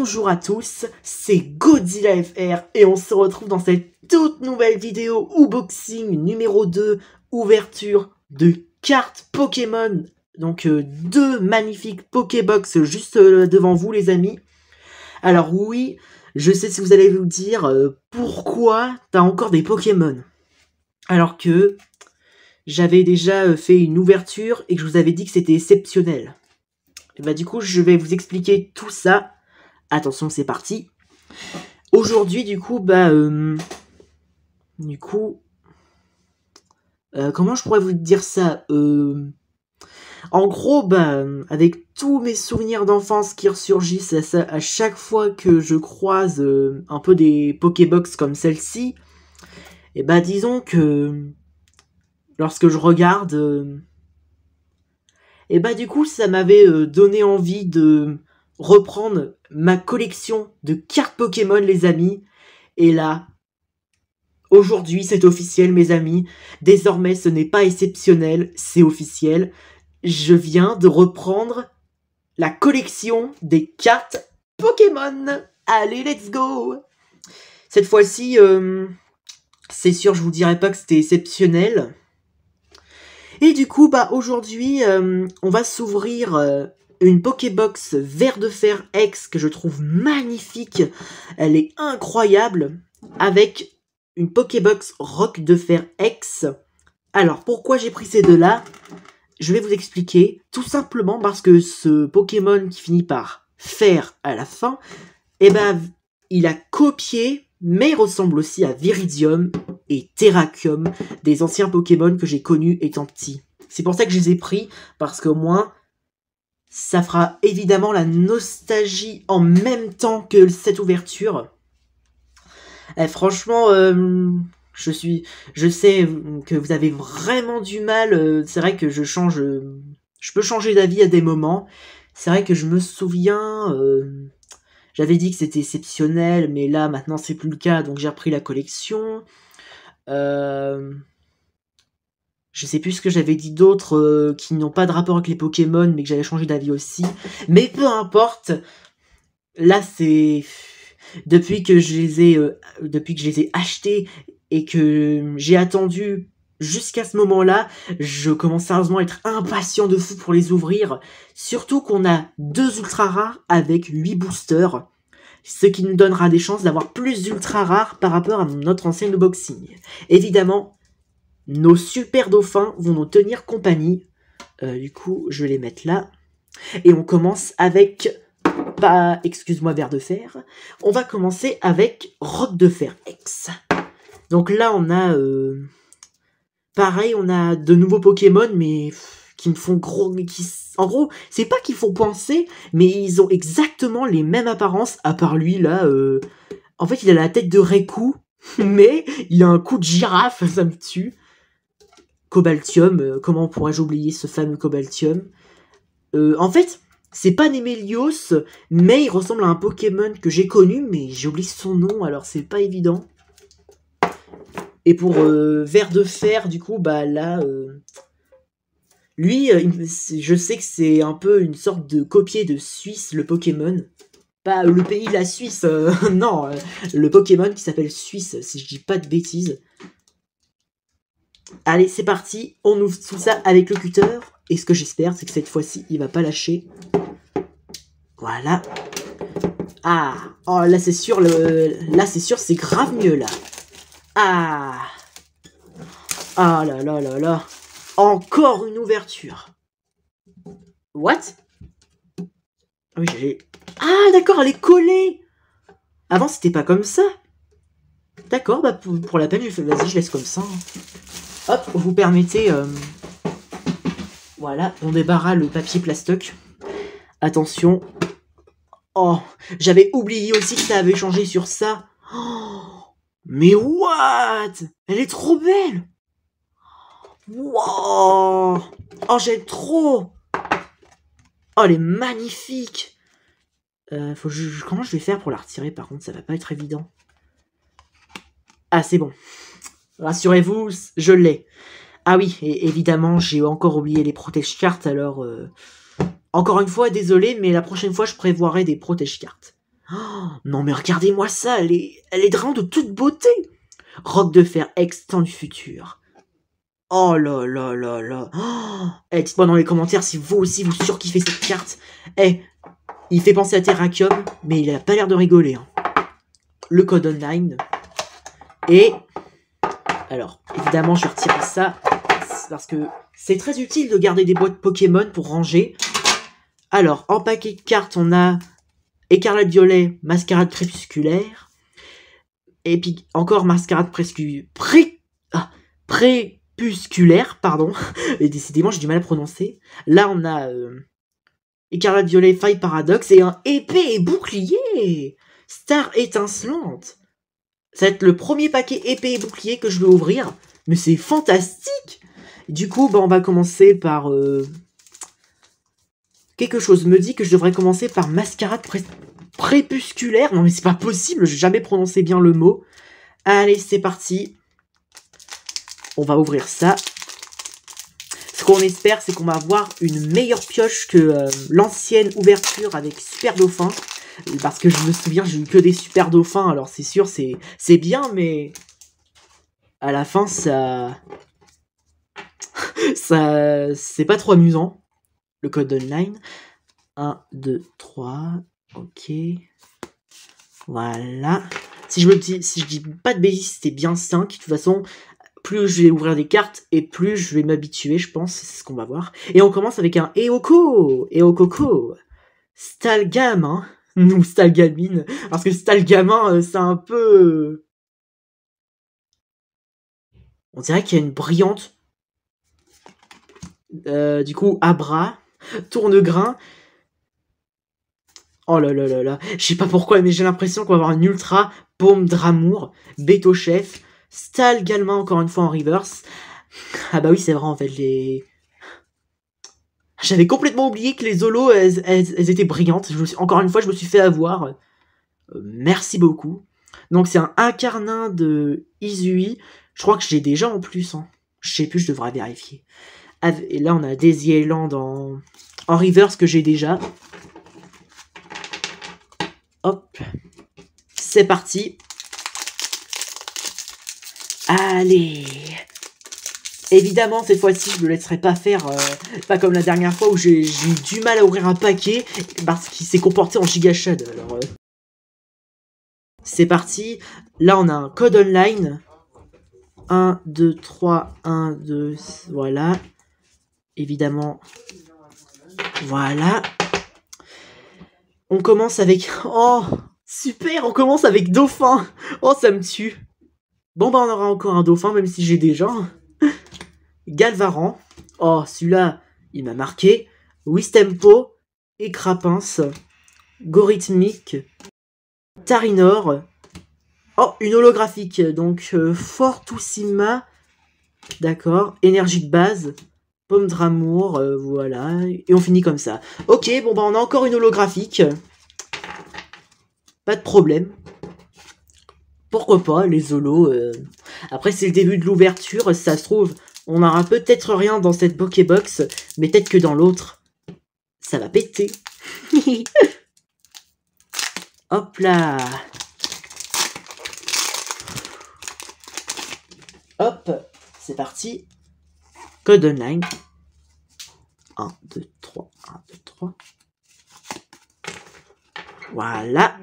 Bonjour à tous, c'est Godzilla FR et on se retrouve dans cette toute nouvelle vidéo unboxing numéro 2, ouverture de cartes Pokémon. Donc deux magnifiques Pokébox juste devant vous les amis. Alors oui, je sais ce que vous allez vous dire, pourquoi t'as encore des Pokémon? Alors que j'avais déjà fait une ouverture et que je vous avais dit que c'était exceptionnel. Et bah du coup je vais vous expliquer tout ça. Attention, c'est parti. Aujourd'hui, du coup, comment je pourrais vous dire ça? En gros, avec tous mes souvenirs d'enfance qui ressurgissent à chaque fois que je croise un peu des Pokébox comme celle-ci, et disons que lorsque je regarde, du coup, ça m'avait donné envie de reprendre ma collection de cartes Pokémon, les amis. Et là, aujourd'hui, c'est officiel, mes amis. Désormais, ce n'est pas exceptionnel, c'est officiel. Je viens de reprendre la collection des cartes Pokémon. Allez, let's go! Cette fois-ci, c'est sûr, je vous dirai pas que c'était exceptionnel. Et du coup, aujourd'hui, on va s'ouvrir une Pokébox Vert de Fer X que je trouve magnifique. Elle est incroyable. Avec une Pokébox Rock de Fer X. Alors, pourquoi j'ai pris ces deux-là? Je vais vous expliquer. Tout simplement parce que ce Pokémon qui finit par Fer à la fin, il a copié, mais il ressemble aussi à Viridium et Terrakium, des anciens Pokémon que j'ai connus étant petit. C'est pour ça que je les ai pris, parce qu'au moins, ça fera évidemment la nostalgie en même temps que cette ouverture. Franchement, je sais que vous avez vraiment du mal. C'est vrai que je peux changer d'avis à des moments. C'est vrai que je me souviens, j'avais dit que c'était exceptionnel, mais là maintenant c'est plus le cas, donc j'ai repris la collection. Je sais plus ce que j'avais dit d'autres qui n'ont pas de rapport avec les Pokémon, mais que j'avais changé d'avis aussi. Mais peu importe. Là, c'est depuis que je les ai achetés et que j'ai attendu jusqu'à ce moment-là, je commence sérieusement à être impatient de fou pour les ouvrir. Surtout qu'on a 2 ultra rares avec 8 boosters. Ce qui nous donnera des chances d'avoir plus d'ultra rares par rapport à notre ancien unboxing. Évidemment, nos super dauphins vont nous tenir compagnie. Du coup, je vais les mettre là. Et on commence avec... excuse-moi, Vert de Fer. On va commencer avec Rock de Fer X. Donc là, on a... pareil, on a de nouveaux Pokémon, mais qui me font gros... En gros, c'est pas qu'ils font penser, mais ils ont exactement les mêmes apparences, à part lui, là... En fait, il a la tête de Raikou, mais il a un cou de girafe, ça me tue. Cobaltium, comment pourrais-je oublier ce fameux Cobaltium? En fait, c'est pas Némélios, mais il ressemble à un Pokémon que j'ai connu, mais j'ai oublié son nom, alors c'est pas évident. Et pour Vert de Fer, du coup, là... lui, je sais que c'est un peu une sorte de copier de Suisse, le Pokémon. Pas le pays de la Suisse, non, le Pokémon qui s'appelle Suisse, si je dis pas de bêtises. Allez, c'est parti, on ouvre tout ça avec le cutter. Et ce que j'espère, c'est que cette fois-ci, il va pas lâcher. Voilà. Ah, oh, là c'est sûr, là c'est sûr, c'est grave mieux là. Ah, ah là là là là. Encore une ouverture. What? Oui, j'ai... Ah d'accord, elle est collée. Avant, c'était pas comme ça. D'accord, pour la peine, vas-y, je laisse comme ça. Hop, vous permettez... Voilà, on débarrasse le papier plastoc. Attention. Oh, j'avais oublié aussi que ça avait changé sur ça. Oh, mais what? Elle est trop belle. Wow. Oh, j'aime trop. Oh, elle est magnifique. Comment je vais faire pour la retirer, par contre? Ça va pas être évident. Ah, c'est bon. Rassurez-vous, je l'ai. Ah oui, et évidemment, j'ai encore oublié les protège-cartes, alors... Encore une fois, désolé, mais la prochaine fois, je prévoirai des protège-cartes. Oh, Non mais regardez-moi ça, elle est vraiment de toute beauté. Roc de fer extant du futur. Oh là là là là. Dites-moi dans les commentaires si vous aussi vous surkiffez cette carte. Il fait penser à Terrakium, mais il a pas l'air de rigoler. Hein. Le code online. Et... Alors, évidemment, je vais retirer ça. Parce que c'est très utile de garder des boîtes Pokémon pour ranger. Alors, en paquet de cartes, on a Écarlate Violet, Mascarade Crépusculaire. Et puis encore Mascarade Crépusculaire, pardon. Et décidément, j'ai du mal à prononcer. Là, on a Écarlate Violet, Faille Paradoxe et un épée et bouclier. Star étincelante. Ça va être le premier paquet épée et bouclier que je vais ouvrir. Mais c'est fantastique. Du coup, on va commencer par... Quelque chose me dit que je devrais commencer par Mascarade Crépusculaire. Non mais c'est pas possible, j'ai jamais prononcé bien le mot. Allez, c'est parti. On va ouvrir ça. Ce qu'on espère, c'est qu'on va avoir une meilleure pioche que l'ancienne ouverture avec Super Dauphin. Parce que je me souviens, j'ai eu que des Super Dauphins. Alors c'est sûr, c'est bien, mais... À la fin, ça... c'est pas trop amusant. Le code online. 1, 2, 3. Ok. Voilà. Si je dis pas de bêtises, c'était bien 5. De toute façon, plus je vais ouvrir des cartes et plus je vais m'habituer, je pense. C'est ce qu'on va voir. Et on commence avec un Eoko. Eokoko. Stalgamin. Ou Stalgamine. Parce que Stalgamin, c'est un peu... On dirait qu'il y a une brillante. Du coup, Abra. Tourne-grain. Oh là là là là. Je sais pas pourquoi, mais j'ai l'impression qu'on va avoir une ultra paume d'amour. Beto Chef. Stalgamin encore une fois en reverse. Ah bah oui, c'est vrai en fait. J'avais complètement oublié que les Zolos, elles étaient brillantes. Encore une fois, je me suis fait avoir. Merci beaucoup. Donc c'est un incarnin de Izui. Je crois que j'ai déjà en plus. Hein. Je sais plus, je devrais vérifier. Et là, on a Daisy Island en reverse que j'ai déjà. Hop. C'est parti. Allez. Évidemment, cette fois-ci, je ne me laisserai pas faire, pas comme la dernière fois où j'ai eu du mal à ouvrir un paquet parce qu'il s'est comporté en gigachad. Alors, c'est parti. Là, on a un code online. 1, 2, 3, 1, 2, voilà. Évidemment. Voilà. On commence avec... Oh, super, on commence avec Dauphin. Oh, ça me tue. Bon, on aura encore un Dauphin, même si j'ai déjà. Galvaran. Oh, celui-là, il m'a marqué. Wistempo. Écrapince. Gorithmique. Tarinor. Oh, une holographique. Donc, Fortissima. D'accord. Énergie de base. Pomme d'amour. Voilà. Et on finit comme ça. Ok, on a encore une holographique. Pas de problème. Pourquoi pas, les holos. Après, c'est le début de l'ouverture. Ça se trouve, on n'aura peut-être rien dans cette Pokébox. Mais peut-être que dans l'autre, ça va péter. Hop là. Hop, c'est parti. Code online. 1, 2, 3, 1, 2, 3. Voilà.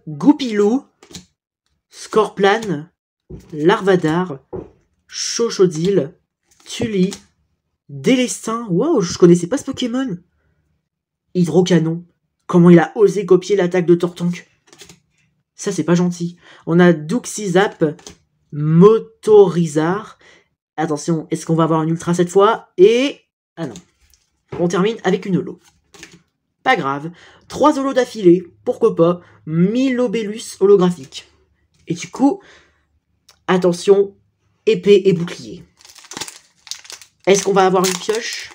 Goupilou. Scorplan. Larvadar. Chochodile. Tully. Délestin. Wow, je connaissais pas ce Pokémon. Hydrocanon. Comment il a osé copier l'attaque de Tortank. Ça, c'est pas gentil. On a Duxizap. Motorizar. Attention, est-ce qu'on va avoir une ultra cette fois? Et... Ah non. On termine avec une holo. Pas grave. 3 holos d'affilée. Pourquoi pas. 1000 Obélus holographiques. Et du coup, attention, épée et bouclier. Est-ce qu'on va avoir une pioche?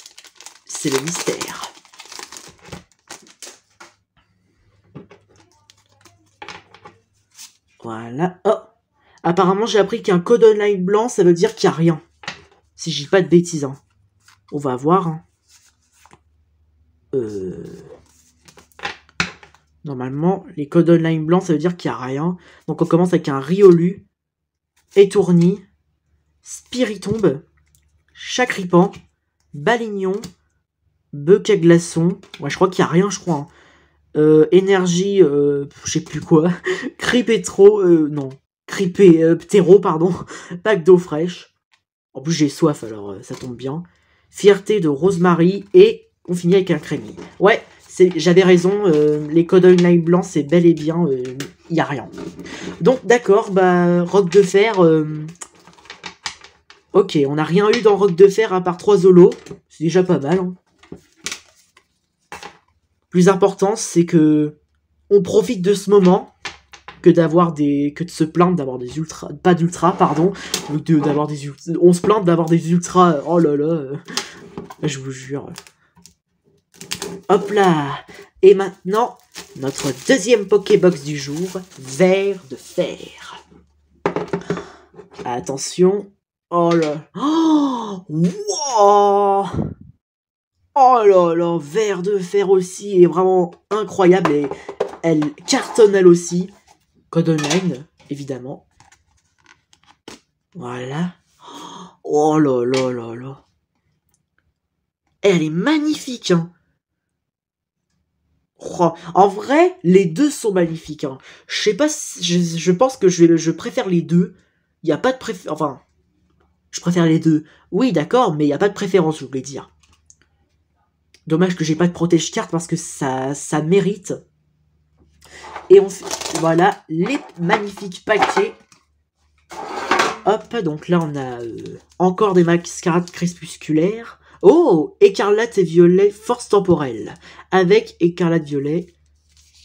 C'est le mystère. Voilà. Oh! Apparemment, j'ai appris qu'un code online blanc, ça veut dire qu'il n'y a rien. Si je dis pas de bêtises. Hein. On va voir. Hein. Normalement, les codes online blancs, ça veut dire qu'il n'y a rien. Donc on commence avec un Riolu, Étourni, Spiritombe, Chacripan, Balignon, Bec à glaçon. Ouais, je crois qu'il n'y a rien, je crois. Hein. Énergie, je sais plus quoi. Cripétro, non. Ptéro, pardon. Pack d'eau fraîche. En plus, j'ai soif, alors ça tombe bien. Fierté de Rosemary et on finit avec un crémier. Ouais, j'avais raison, les codes online blancs, c'est bel et bien, y a rien. Donc, d'accord, bah, Roc de Fer, ok, on n'a rien eu dans Roc de Fer à part 3 Zolos, c'est déjà pas mal. Hein. Plus important, c'est que on profite de ce moment que de se plaindre d'avoir des ultras, pas d'ultra, pardon, d'avoir des ultras, on se plaint d'avoir des ultras, oh là là, je vous jure. Hop là. Et maintenant, notre deuxième Pokébox du jour, Ver de Fer. Attention. Oh là. Oh, wow. Oh là là, Ver de Fer aussi est vraiment incroyable et elle cartonne elle aussi. Code online, évidemment. Voilà. Oh là là là là. Elle est magnifique, hein. Oh, en vrai, les deux sont magnifiques. Hein. Je sais pas, je pense que je préfère les deux. Il n'y a pas de préférence. Enfin, je préfère les deux. Oui, d'accord, mais il n'y a pas de préférence, je voulais dire. Dommage que j'ai pas de protège-carte parce que ça mérite. Et on fait, voilà, les magnifiques paquets. Hop, donc là, on a encore des mascarades crépusculaires. Oh, écarlate et violet, force temporelle. Avec écarlate violet.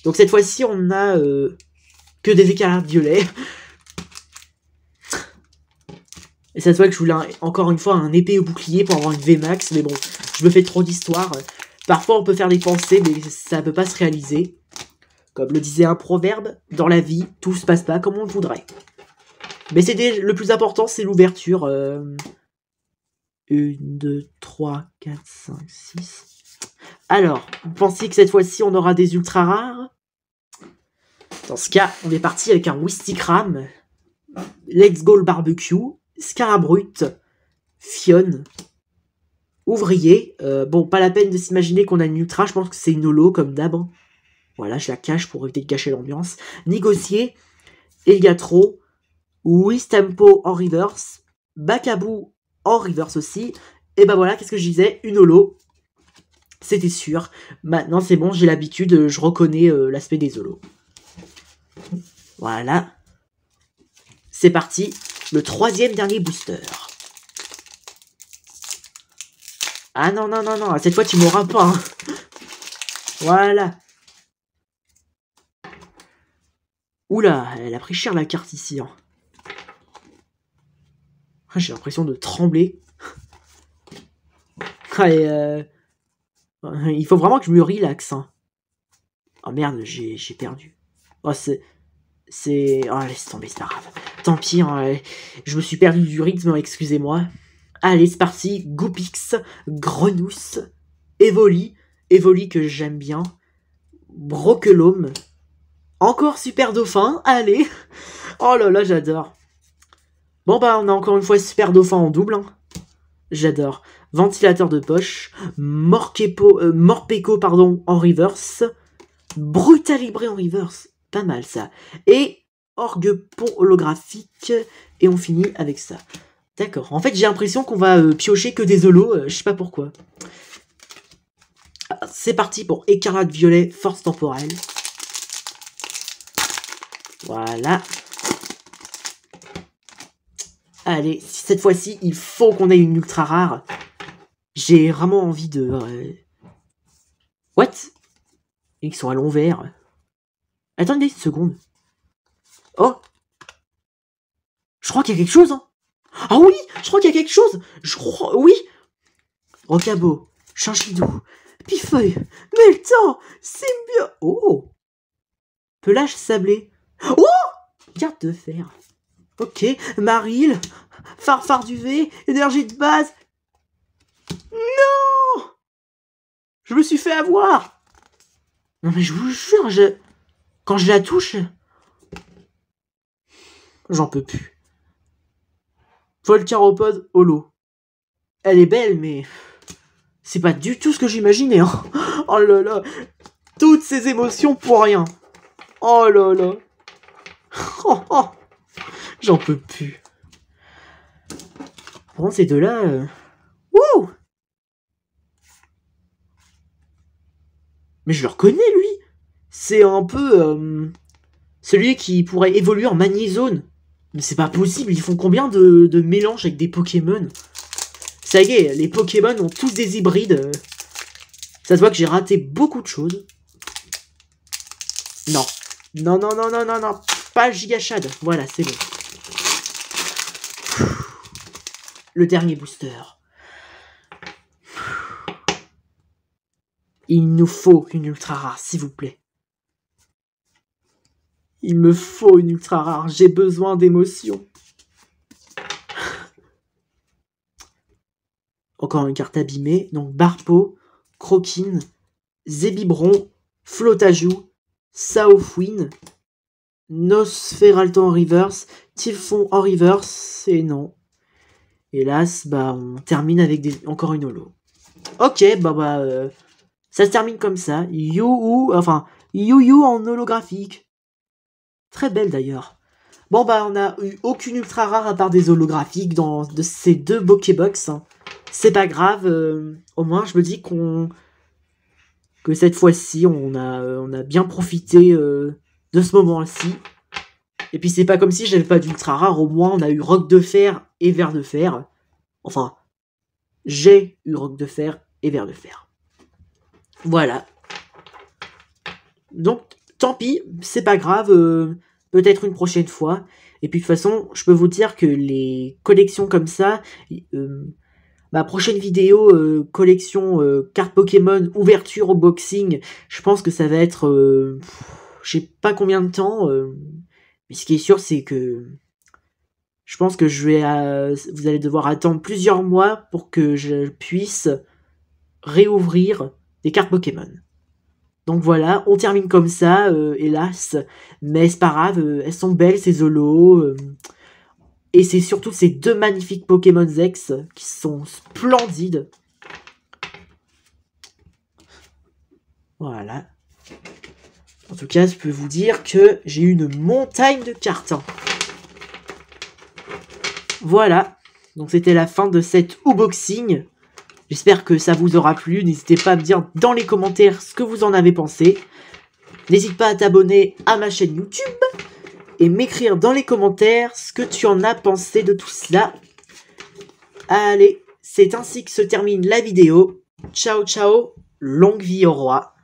Donc cette fois-ci, on a que des écarlates violets. Et ça se voit que je voulais encore une fois un épée au bouclier pour avoir une VMAX. Mais bon, je me fais trop d'histoire. Parfois, on peut faire des pensées, mais ça ne peut pas se réaliser. Comme le disait un proverbe, dans la vie, tout se passe pas comme on le voudrait. Mais le plus important, c'est l'ouverture. 1, 2, 3, 4, 5, 6. Alors, vous pensez que cette fois-ci, on aura des ultra rares? Dans ce cas, on est parti avec un Wistikram, Let's Go le Barbecue, Scarabrut, Fionn, Ouvrier. Bon, pas la peine de s'imaginer qu'on a une ultra, je pense que c'est une holo comme d'hab. Hein. Voilà, je la cache pour éviter de gâcher l'ambiance. Négocier, Elgatro, Wistempo en reverse, Bakabou en reverse aussi. Et bah voilà, qu'est-ce que je disais? Une holo. C'était sûr. Maintenant, c'est bon, j'ai l'habitude, je reconnais l'aspect des holos. Voilà. C'est parti. Le troisième dernier booster. Ah non, non, non, non. Cette fois, tu m'auras pas. Hein. Voilà. Oula, elle a pris cher la carte ici. Hein. J'ai l'impression de trembler. Allez, il faut vraiment que je me relaxe. Hein. Oh merde, j'ai perdu. Oh, c'est... Oh, laisse tomber, c'est pas grave. Tant pis, hein, je me suis perdu du rythme, excusez-moi. Allez, c'est parti. Goopix, Grenousse, Evoli que j'aime bien, Broquelome, encore Super Dauphin, allez. Oh là là, j'adore. Bon bah, on a encore une fois Super Dauphin en double. Hein. J'adore. Ventilateur de poche, Morpeko, pardon, en reverse, Brutalibré en reverse, pas mal ça. Et Orgue-Pont holographique, et on finit avec ça. D'accord. En fait, j'ai l'impression qu'on va piocher que des holos, je sais pas pourquoi. C'est parti pour Écarlate Violet, force temporelle. Voilà. Allez, cette fois-ci, il faut qu'on ait une ultra rare. J'ai vraiment envie de... What? Ils sont à l'envers. Attendez une seconde. Oh! Je crois qu'il y a quelque chose, hein. Ah oui! Je crois qu'il y a quelque chose! Je crois... Oui! Rocabo, Chinchidou, Pifeuille, Meltan, Symbio... Oh! Pelage sablé. Oh! Carte de fer. Ok, Maril, Farfar du V, énergie de base. Non! Je me suis fait avoir! Non mais je vous jure, quand je la touche, j'en peux plus. Volcaropod holo. Elle est belle, mais c'est pas du tout ce que j'imaginais. Hein. Oh là là, toutes ces émotions pour rien. Oh là là. Oh, oh. J'en peux plus. Vraiment, ces deux-là... Wouh! Mais je le reconnais, lui. C'est un peu... celui qui pourrait évoluer en Magnézone. Mais c'est pas possible, ils font combien de mélanges avec des Pokémon? Ça y est, les Pokémon ont tous des hybrides. Ça se voit que j'ai raté beaucoup de choses. Non. Non, non, non, non, non, non. Pas Gigachad. Voilà, c'est bon. Le dernier booster. Il nous faut une ultra rare, s'il vous plaît. Il me faut une ultra rare. J'ai besoin d'émotions. Encore une carte abîmée. Donc, Barpo, Croquine, Zébibron, Flotajou, Saofwin, Nosferalto en reverse, Typhon en reverse, et non. Hélas, bah, on termine avec encore une holo. Ok, ça se termine comme ça. You en holographique. Très belle d'ailleurs. Bon, bah, on a eu aucune ultra rare à part des holographiques de ces deux Pokébox. Hein. C'est pas grave, au moins je me dis que cette fois-ci, on a bien profité de ce moment-ci. Et puis c'est pas comme si j'avais pas d'ultra rare, au moins on a eu Roc de Fer et Ver de Fer. Enfin, j'ai eu Roc de Fer et Ver de Fer. Voilà. Donc, tant pis, c'est pas grave, peut-être une prochaine fois. Et puis de toute façon, je peux vous dire que les collections comme ça, ma prochaine vidéo, collection cartes Pokémon, ouverture au boxing, je pense que ça va être... je sais pas combien de temps, mais ce qui est sûr, c'est que je pense que vous allez devoir attendre plusieurs mois pour que je puisse réouvrir des cartes Pokémon. Donc voilà, on termine comme ça, hélas, mais c'est pas grave, elles sont belles ces holos, et c'est surtout ces deux magnifiques Pokémon X qui sont splendides. Voilà. En tout cas, je peux vous dire que j'ai eu une montagne de cartes. Voilà. Donc c'était la fin de cet unboxing. J'espère que ça vous aura plu. N'hésitez pas à me dire dans les commentaires ce que vous en avez pensé. N'hésite pas à t'abonner à ma chaîne YouTube. Et m'écrire dans les commentaires ce que tu en as pensé de tout cela. Allez, c'est ainsi que se termine la vidéo. Ciao, ciao. Longue vie au roi.